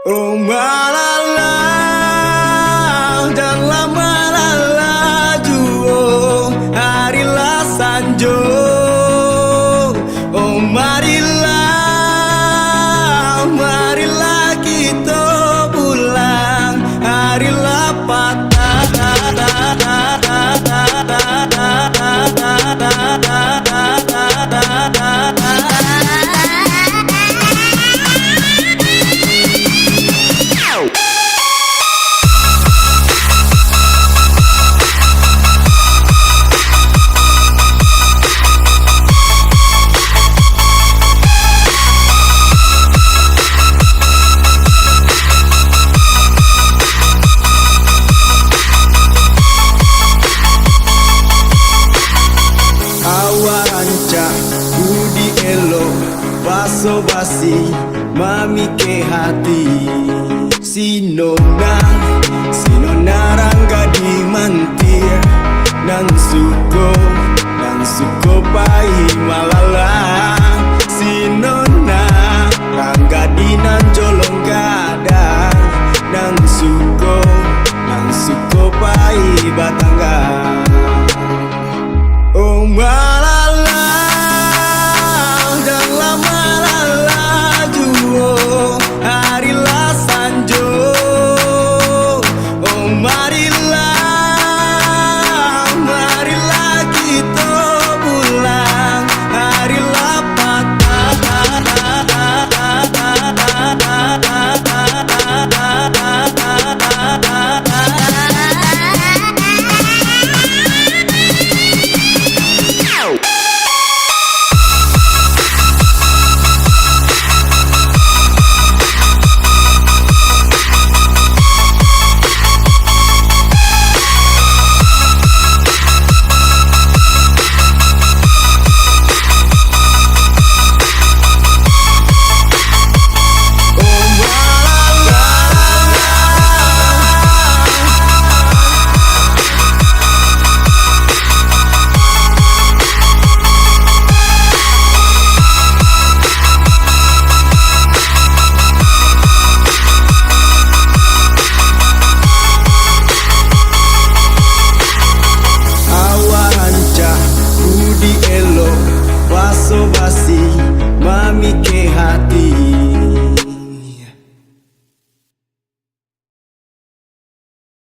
Oh malala, janganlah malaju, oh harilah sanjung. Oh marilah, marilah kita pulang, harilah patah. Budi elo baso basi mami ke hati sinona rangga di mantir nan suko pai malala.